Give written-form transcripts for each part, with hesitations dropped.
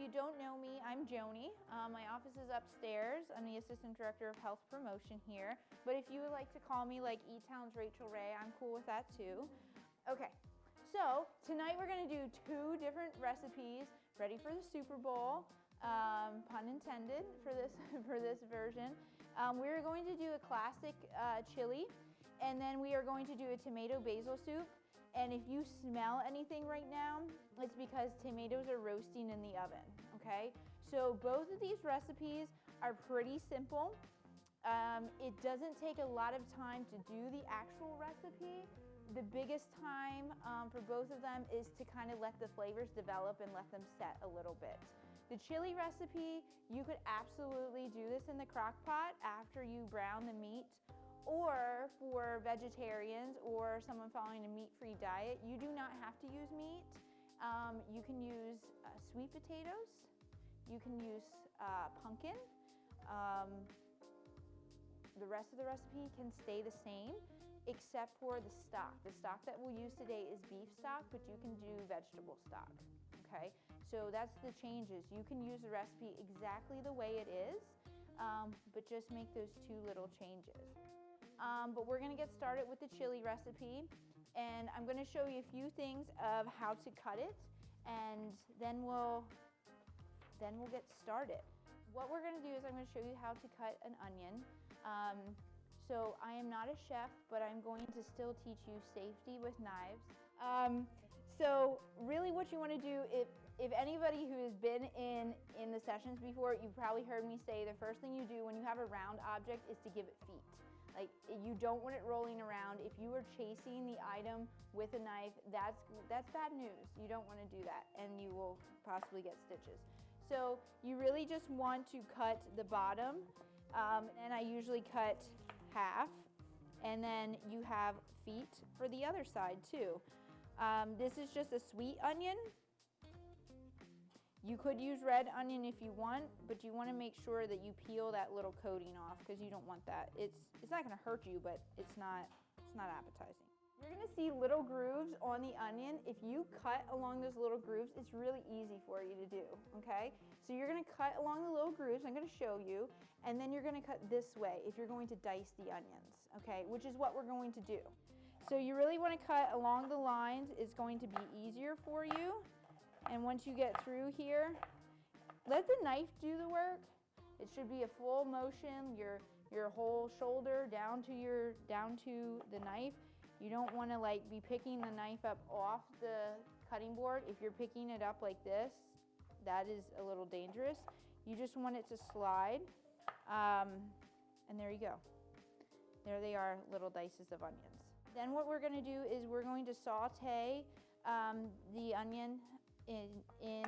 you don't know me, I'm Joni. My office is upstairs. I'm the Assistant Director of Health Promotion here. But if you would like to call me like Etown's Rachel Ray, I'm cool with that too. Okay, so tonight we're gonna do 2 different recipes, ready for the Super Bowl, pun intended for this, for this version. We're going to do a classic chili, and then we are going to do a tomato basil soup. And if you smell anything right now, it's because tomatoes are roasting in the oven, okay? So both of these recipes are pretty simple. It doesn't take a lot of time to do the actual recipe. The biggest time for both of them is to kind of let the flavors develop and let them set a little bit. The chili recipe, you could absolutely do this in the crock pot after you brown the meat. Or for vegetarians or someone following a meat-free diet, you do not have to use meat. You can use sweet potatoes. You can use pumpkin. The rest of the recipe can stay the same, except for the stock. The stock that we'll use today is beef stock, but you can do vegetable stock, okay? So that's the changes. You can use the recipe exactly the way it is, but just make those 2 little changes. But we're gonna get started with the chili recipe, and I'm gonna show you a few things of how to cut it, and then we'll get started. What we're gonna do is I'm gonna show you how to cut an onion. So I am not a chef, but I'm going to still teach you safety with knives. So really what you wanna do, if anybody who has been in the sessions before, you've probably heard me say the first thing you do when you have a round object is to give it feet. Like, you don't want it rolling around. If you are chasing the item with a knife, that's bad news. You don't want to do that, and you will possibly get stitches. So you really just want to cut the bottom, and I usually cut half, and then you have feet for the other side too. This is just a sweet onion. You could use red onion if you want, but you want to make sure that you peel that little coating off because you don't want that. It's not going to hurt you, but it's not appetizing. You're going to see little grooves on the onion. If you cut along those little grooves, it's really easy for you to do, okay? So you're going to cut along the little grooves, I'm going to show you, and then you're going to cut this way if you're going to dice the onions, okay? Which is what we're going to do. So you really want to cut along the lines. It's going to be easier for you. And once you get through here, let the knife do the work. It should be a full motion, your whole shoulder down to the knife. You don't want to like be picking the knife up off the cutting board. If you're picking it up like this, that is a little dangerous. You just want it to slide, and there you go. There they are, little dices of onions. Then what we're going to do is we're going to saute the onion in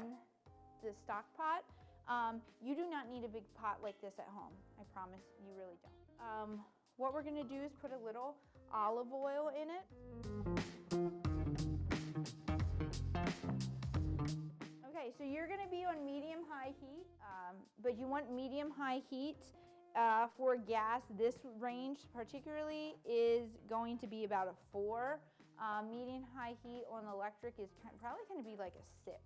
the stock pot. You do not need a big pot like this at home. I promise you really don't. What we're gonna do is put a little olive oil in it. Okay, so you're gonna be on medium-high heat, but you want medium-high heat for gas. This range particularly is going to be about a 4. Medium-high heat on electric is probably going to be like a 6.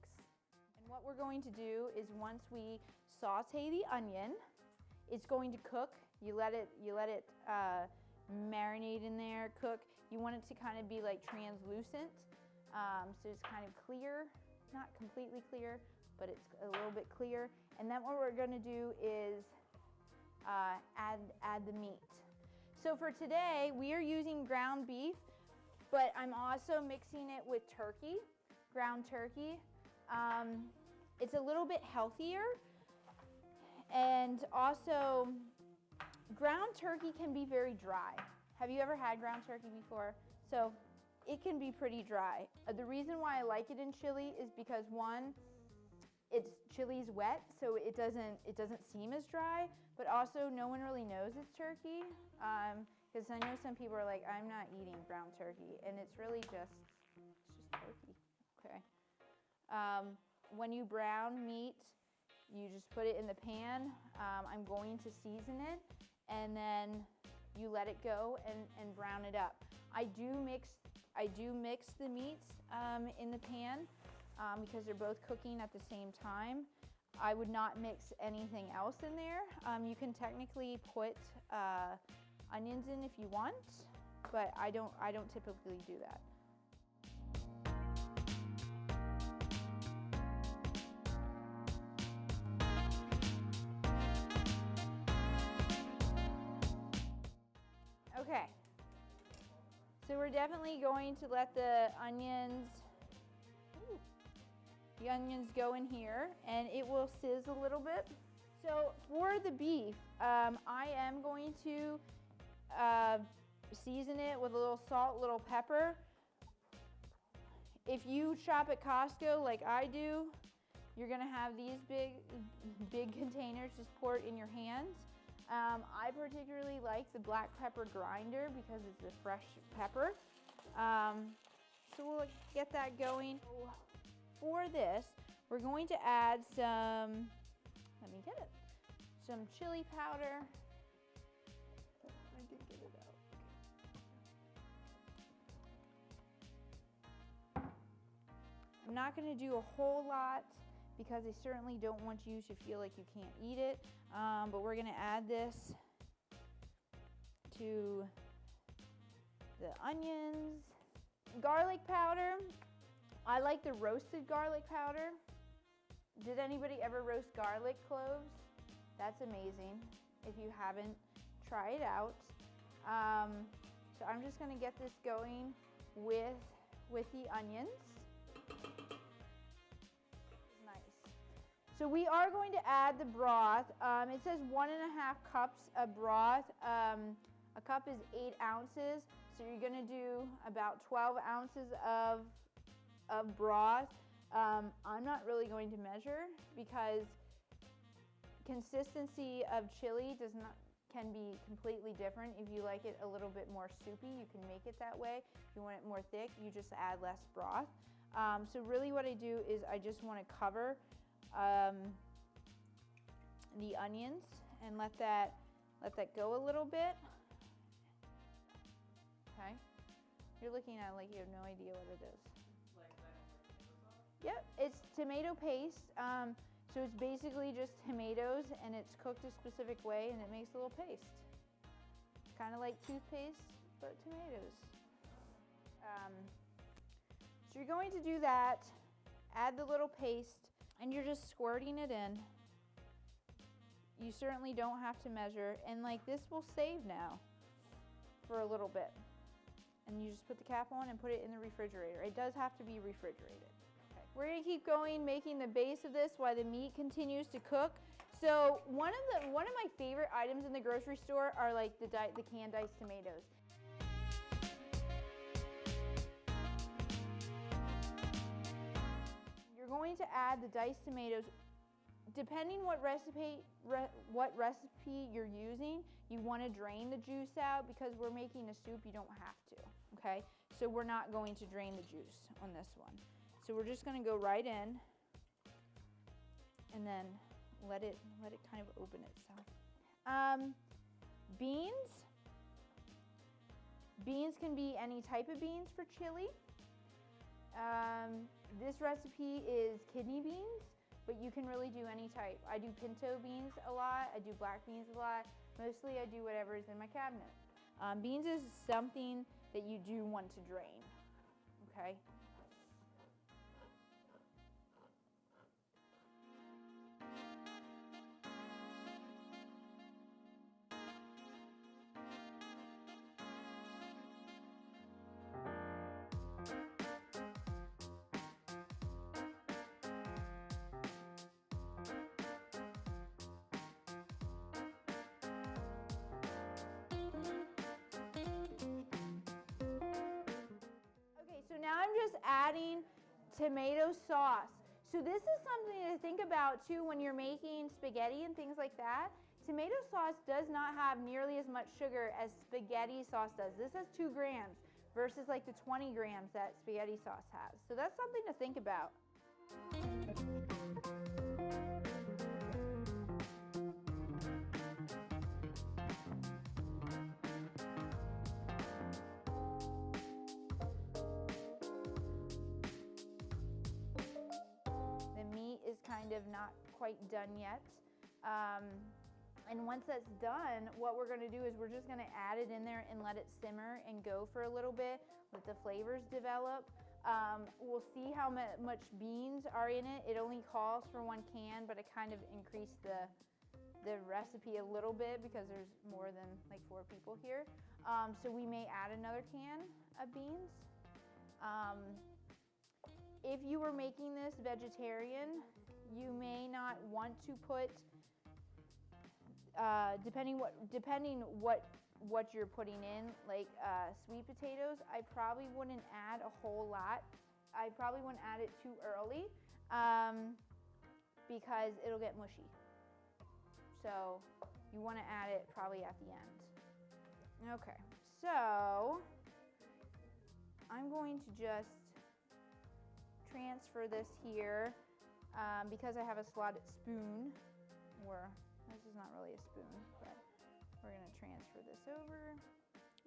And what we're going to do is once we saute the onion, it's going to cook. You let it marinate in there, cook. You want it to kind of be like translucent, so it's kind of clear, not completely clear, but it's a little bit clear. And then what we're going to do is add the meat. So for today, we are using ground beef. But I'm also mixing it with turkey, ground turkey. It's a little bit healthier. And also, ground turkey can be very dry. Have you ever had ground turkey before? So it can be pretty dry. The reason why I like it in chili is because one, chili's wet, so it doesn't seem as dry, but also no one really knows it's turkey. Because I know some people are like, I'm not eating ground turkey, and it's really just turkey, okay? When you brown meat, you just put it in the pan. I'm going to season it, and then you let it go and brown it up. I do mix the meats in the pan because they're both cooking at the same time. I would not mix anything else in there. You can technically put onions in if you want, but I don't typically do that. Okay, so we're definitely going to let the onions go in here, and it will sizzle a little bit. So for the beef, I am going to season it with a little salt, little pepper. If you shop at Costco like I do, you're gonna have these big containers. Just pour it in your hands. I particularly like the black pepper grinder because it's the fresh pepper. So we'll get that going. For this, we're going to add some, let me get it, some chili powder. I did get it out. I'm not going to do a whole lot because I certainly don't want you to feel like you can't eat it. But we're going to add this to the onions. Garlic powder. I like the roasted garlic powder. Did anybody ever roast garlic cloves? That's amazing. If you haven't, try it out. So I'm just going to get this going with the onions. So we are going to add the broth. It says 1.5 cups of broth. A cup is 8 ounces. So you're gonna do about 12 ounces of broth. I'm not really going to measure because consistency of chili can be completely different. If you like it a little bit more soupy, you can make it that way. If you want it more thick, you just add less broth. So really what I do is I just want to cover the onions and let that go a little bit. Okay, you're looking at it like you have no idea what it is. Yep, it's tomato paste. So it's basically just tomatoes, and it's cooked a specific way, and it makes a little paste, kind of like toothpaste but tomatoes. So you're going to do that. Add the little paste. And you're just squirting it in. You certainly don't have to measure. And like this will save now for a little bit. And you just put the cap on and put it in the refrigerator. It does have to be refrigerated. Okay. We're gonna keep going, making the base of this while the meat continues to cook. So one of my favorite items in the grocery store are like the canned diced tomatoes. Going to add the diced tomatoes. Depending what recipe you're using, you want to drain the juice out. Because we're making a soup, you don't have to, okay? So we're not going to drain the juice on this one. So we're just going to go right in and then let it kind of open itself. Beans can be any type of beans for chili. This recipe is kidney beans, but you can really do any type. I do pinto beans a lot. I do black beans a lot. Mostly I do whatever is in my cabinet. Beans is something that you do want to drain, okay? So now I'm just adding tomato sauce. So this is something to think about too when you're making spaghetti and things like that. Tomato sauce does not have nearly as much sugar as spaghetti sauce does. This has 2 grams versus like the 20 grams that spaghetti sauce has. So that's something to think about. Kind of not quite done yet. And once that's done, what we're gonna do is we're just gonna add it in there and let it simmer and go for a little bit, let the flavors develop. We'll see how much beans are in it. It only calls for 1 can, but I kind of increased the recipe a little bit because there's more than like 4 people here. So we may add another can of beans. If you were making this vegetarian, you may not want to put, depending what you're putting in, like sweet potatoes, I probably wouldn't add a whole lot. I probably wouldn't add it too early because it'll get mushy. So you want to add it probably at the end. Okay, so I'm going to just transfer this here because I have a slotted spoon, or this is not really a spoon, but we're going to transfer this over,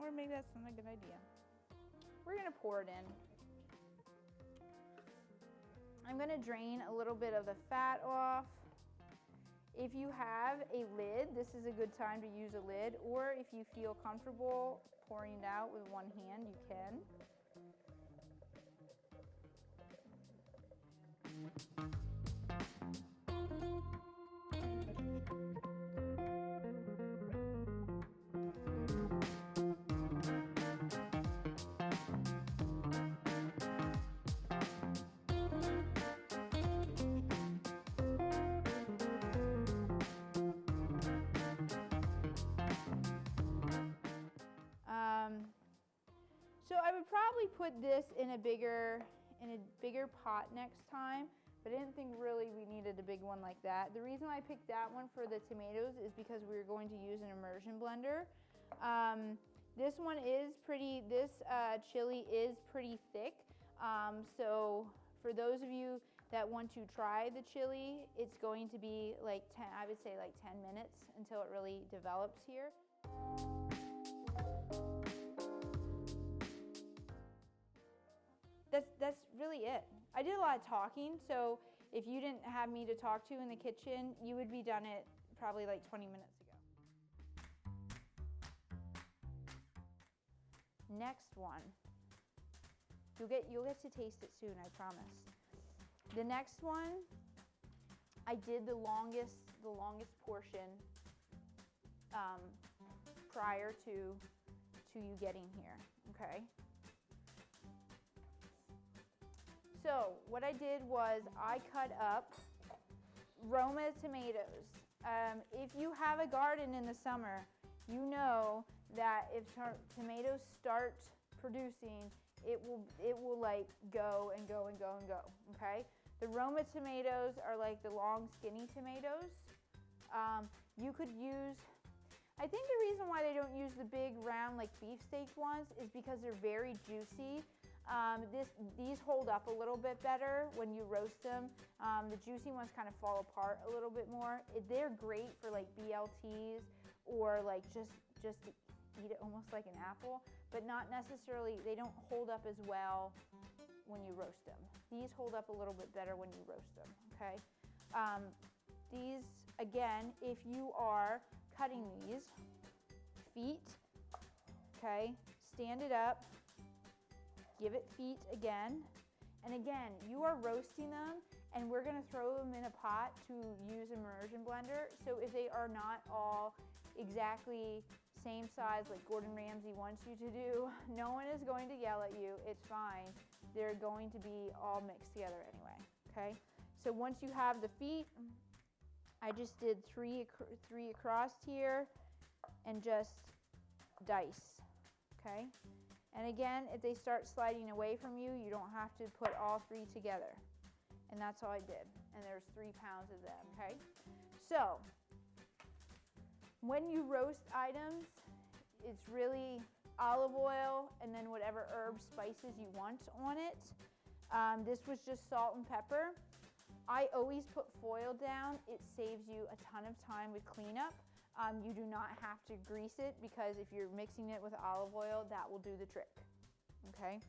or maybe that's not a good idea. We're going to pour it in. I'm going to drain a little bit of the fat off. If you have a lid, this is a good time to use a lid, or if you feel comfortable pouring it out with one hand, you can. So I would probably put this in a bigger pot next time, but I didn't think really we needed a big one like that. The reason I picked that one for the tomatoes is because we were going to use an immersion blender. This one is pretty, this chili is pretty thick. So for those of you that want to try the chili, it's going to be like 10, I would say like 10 minutes until it really develops here. That's really it. I did a lot of talking, so if you didn't have me to talk to in the kitchen, you would be done it probably like 20 minutes ago. Next one. You'll get to taste it soon, I promise. The next one, I did the longest portion prior to you getting here, okay? So what I did was I cut up Roma tomatoes. If you have a garden in the summer, you know that if tomatoes start producing, it will like go and go and go and go, okay? The Roma tomatoes are like the long skinny tomatoes. You could use, I think the reason why they don't use the big round like beefsteak ones is because they're very juicy. These hold up a little bit better when you roast them. The juicy ones kind of fall apart a little bit more. They're great for like BLTs or like just to eat it almost like an apple, but not necessarily, they don't hold up as well when you roast them. These hold up a little bit better when you roast them, okay? These, again, if you are cutting these, feet, okay, stand it up, give it feet again, and again, you are roasting them, and we're gonna throw them in a pot to use immersion blender, so if they are not all exactly same size like Gordon Ramsay wants you to do, no one is going to yell at you, it's fine. They're going to be all mixed together anyway, okay? So once you have the feet, I just did three across here and just dice, okay? And again, if they start sliding away from you, you don't have to put all 3 together. And that's all I did. And there's 3 pounds of them, okay? So, when you roast items, it's really olive oil and then whatever herbs, spices you want on it. This was just salt and pepper. I always put foil down. It saves you a ton of time with cleanup. You do not have to grease it because if you're mixing it with olive oil, that will do the trick, okay?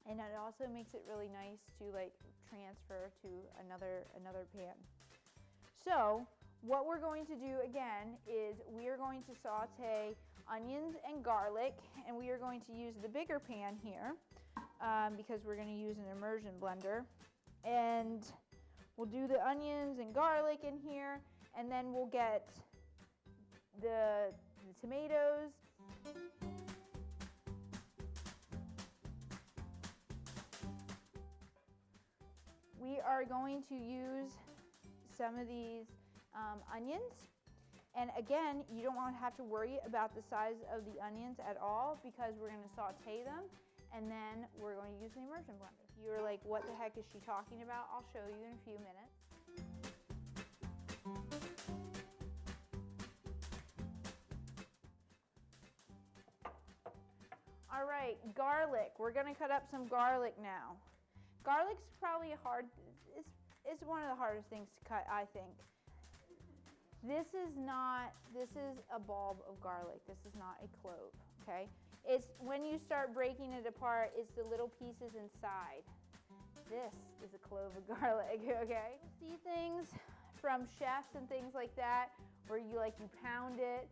And it also makes it really nice to like transfer to another pan. So what we're going to do again is we are going to saute onions and garlic, and we are going to use the bigger pan here because we're going to use an immersion blender. And we'll do the onions and garlic in here, and then we'll get the tomatoes. We are going to use some of these onions. And again, you don't want to have to worry about the size of the onions at all because we're going to saute them and then we're going to use the immersion blender. You're like, what the heck is she talking about? I'll show you in a few minutes. All right, garlic. We're going to cut up some garlic now. Garlic's probably it's one of the hardest things to cut, I think. This is a bulb of garlic. This is not a clove, okay? It's when you start breaking it apart, it's the little pieces inside. This is a clove of garlic, okay? You see things from chefs and things like that where you pound it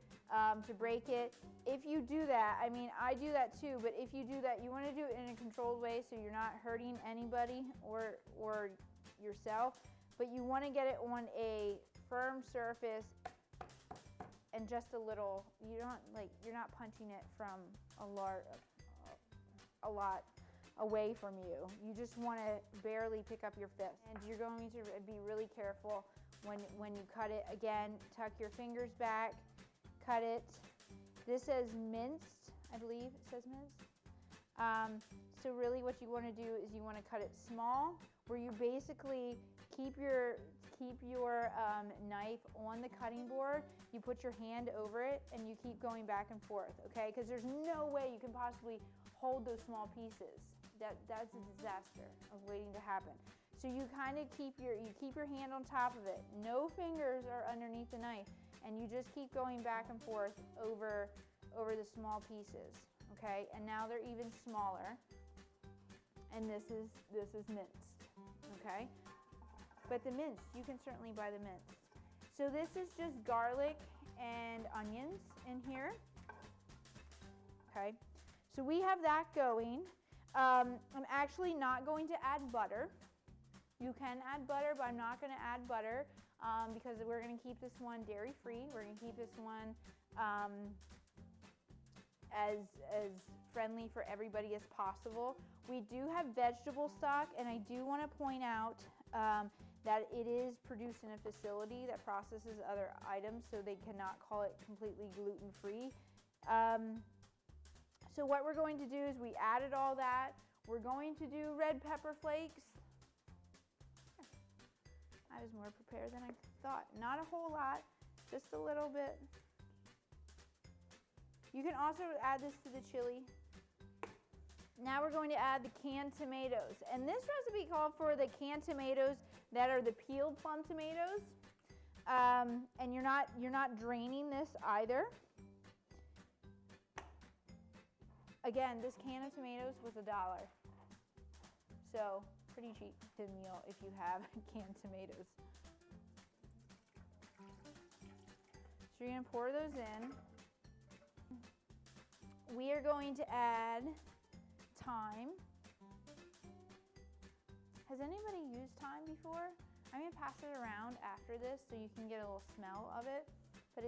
to break it. If you do that, I mean, I do that too, but if you do that, you want to do it in a controlled way so you're not hurting anybody or yourself, but you want to get it on a firm surface and just a little, you're not punching it from a lot away from you. You just want to barely pick up your fist. And you're going to be really careful when you cut it. Again, tuck your fingers back, cut it. This says minced, I believe it says minced. So really what you want to do is you want to cut it small, where you basically keep your knife on the cutting board, you put your hand over it, and you keep going back and forth, okay? Because there's no way you can possibly hold those small pieces. That's a disaster of waiting to happen. So you kind of keep your hand on top of it. No fingers are underneath the knife, and you just keep going back and forth over the small pieces, okay? And now they're even smaller, and this is minced, okay? But the minced, you can certainly buy the minced. So this is just garlic and onions in here. Okay, so we have that going. I'm actually not going to add butter. You can add butter, but I'm not going to add butter because we're going to keep this one dairy-free. We're going to keep this one as friendly for everybody as possible. We do have vegetable stock, and I do want to point out that it is produced in a facility that processes other items, so they cannot call it completely gluten-free. So what we're going to do is we added all that. We're going to do red pepper flakes. I was more prepared than I thought. Not a whole lot, just a little bit. You can also add this to the chili. Now we're going to add the canned tomatoes. And this recipe called for the canned tomatoes that are the peeled plum tomatoes. And you're not draining this either. Again, this can of tomatoes was $1. So pretty cheap meal if you have canned tomatoes. So you're gonna pour those in. We are going to add thyme. Has anybody used thyme before? I'm gonna pass it around after this so you can get a little smell of it. But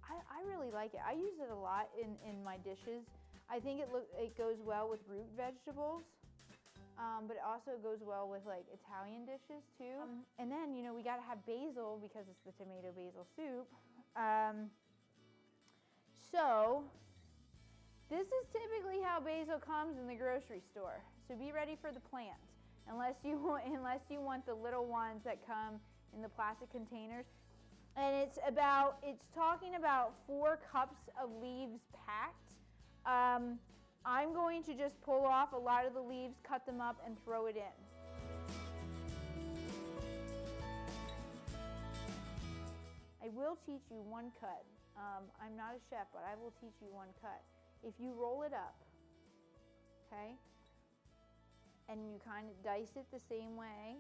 I really like it. I use it a lot in my dishes. I think it goes well with root vegetables, but it also goes well with like Italian dishes too. And then, we gotta have basil because it's the tomato basil soup. So this is typically how basil comes in the grocery store. So be ready for the plant, unless you want the little ones that come in the plastic containers. And it's talking about 4 cups of leaves packed. I'm going to just pull off a lot of the leaves, cut them up, and throw it in. I will teach you one cut. I'm not a chef, but I will teach you one cut. If you roll it up, okay, and you kind of dice it the same way,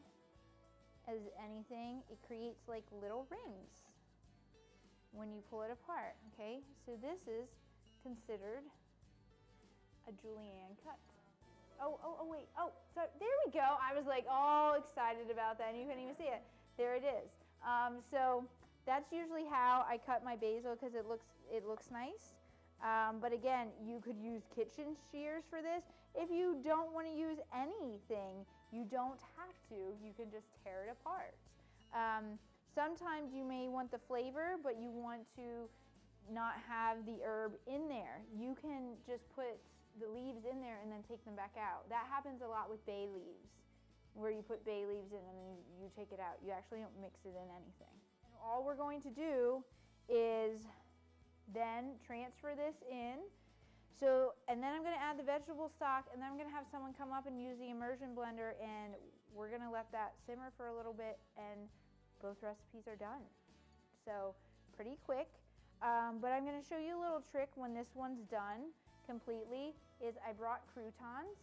as anything, it creates like little rings when you pull it apart, okay? So this is considered a julienne cut. Wait, so there we go. I was like all excited about that and you couldn't even see it. There it is. So that's usually how I cut my basil because it looks nice. But again, you could use kitchen shears for this. If you don't want to use anything, you don't have to. You can just tear it apart. Sometimes you may want the flavor, but you want to not have the herb in there. You can just put the leaves in there and then take them back out. That happens a lot with bay leaves, where you put bay leaves in and then you take it out. You actually don't mix it in anything. And all we're going to do is then transfer this in. So, and then I'm going to add the vegetable stock, and then I'm going to have someone come up and use the immersion blender, and we're going to let that simmer for a little bit, and both recipes are done. So pretty quick, but I'm going to show you a little trick when this one's done completely. Is I brought croutons,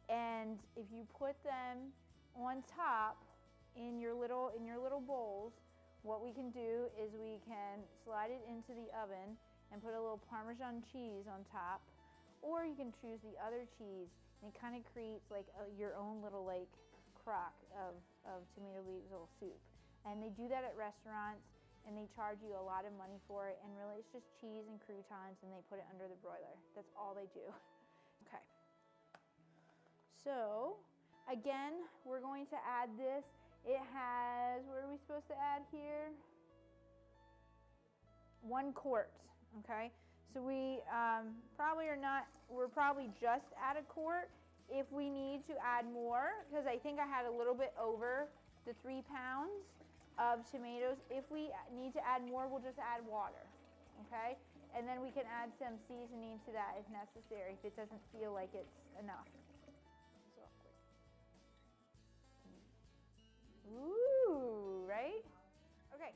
and if you put them on top in your little bowls, what we can do is we can slide it into the oven and put a little Parmesan cheese on top, or you can choose the other cheese, and it kind of creates like your own little like crock of tomato basil soup. And they do that at restaurants, and they charge you a lot of money for it, and really it's just cheese and croutons, and they put it under the broiler. That's all they do. Okay. So again, we're going to add this. It has, what are we supposed to add here? 1 quart, okay? So we we're probably just at 1 quart. If we need to add more, because I think I had a little bit over the 3 pounds of tomatoes. If we need to add more, we'll just add water, okay? And then we can add some seasoning to that if necessary, if it doesn't feel like it's enough. Ooh, right? Okay,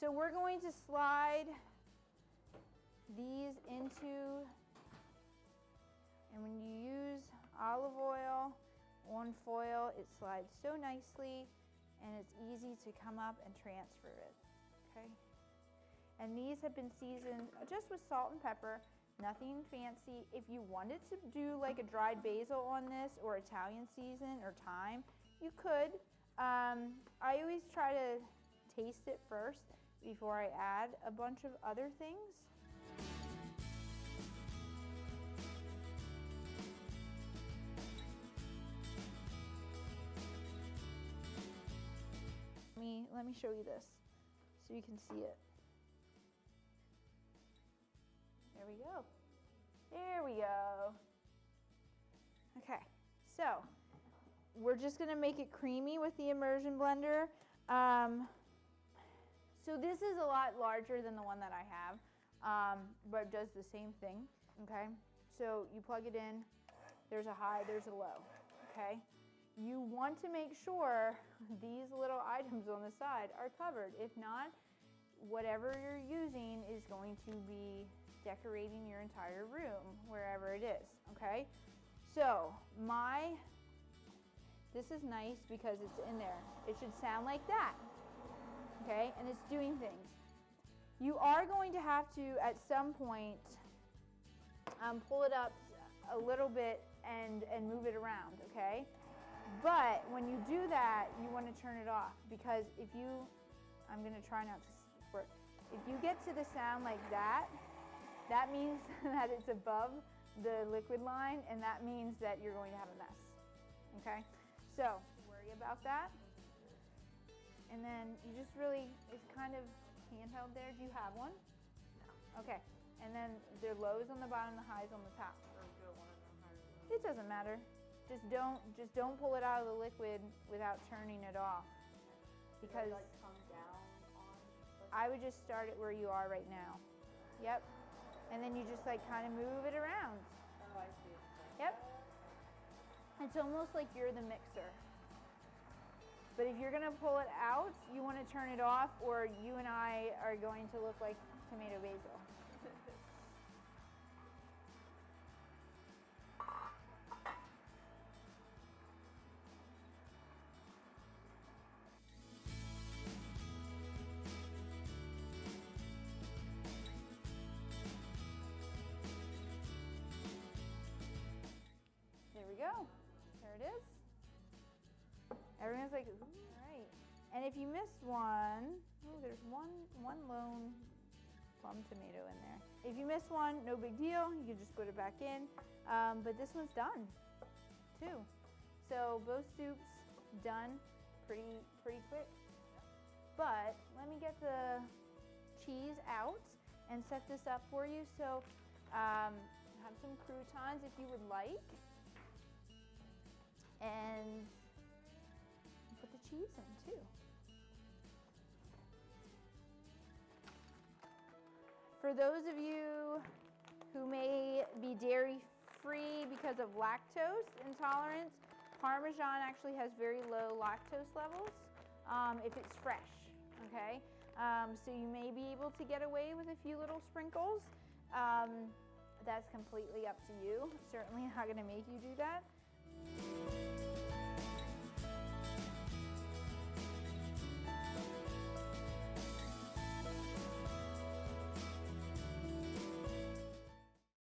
so we're going to slide these into, and when you use olive oil on foil, it slides so nicely, and it's easy to come up and transfer it, okay? And these have been seasoned just with salt and pepper, nothing fancy. If you wanted to do like a dried basil on this, or Italian season or thyme, you could. I always try to taste it first before I add a bunch of other things. Let me show you this so you can see it. There we go. There we go. Okay, so we're just gonna make it creamy with the immersion blender. So this is a lot larger than the one that I have, but it does the same thing, okay? So you plug it in, there's a high, there's a low, okay? You want to make sure these little items on the side are covered. If not, whatever you're using is going to be decorating your entire room, wherever it is, okay? So this is nice because it's in there. It should sound like that, okay? And it's doing things. You are going to have to, at some point, pull it up a little bit and move it around, okay? But when you do that, you want to turn it off, because if you, I'm going to try not to squirt. If you get to the sound like that, that means that it's above the liquid line, and that means that you're going to have a mess, okay? So worry about that. And then you just really, it's kind of handheld there. Do you have one? No. Okay. And then the lows on the bottom, the highs on the top. It doesn't matter. Just don't pull it out of the liquid without turning it off. Because like come down on, I would just start it where you are right now. Yep. And then you just like kind of move it around. Oh, I see. Yep. It's almost like you're the mixer. But if you're gonna pull it out, you want to turn it off, or you and I are going to look like tomato basil. was like, ooh, all right. And if you missed one, oh, there's one lone plum tomato in there. If you miss one, no big deal. You can just put it back in. But this one's done too. So both soups done pretty quick. But let me get the cheese out and set this up for you. So have some croutons if you would like. And put the cheese in too. For those of you who may be dairy-free because of lactose intolerance, Parmesan actually has very low lactose levels if it's fresh, okay? So you may be able to get away with a few little sprinkles. That's completely up to you. Certainly not gonna make you do that.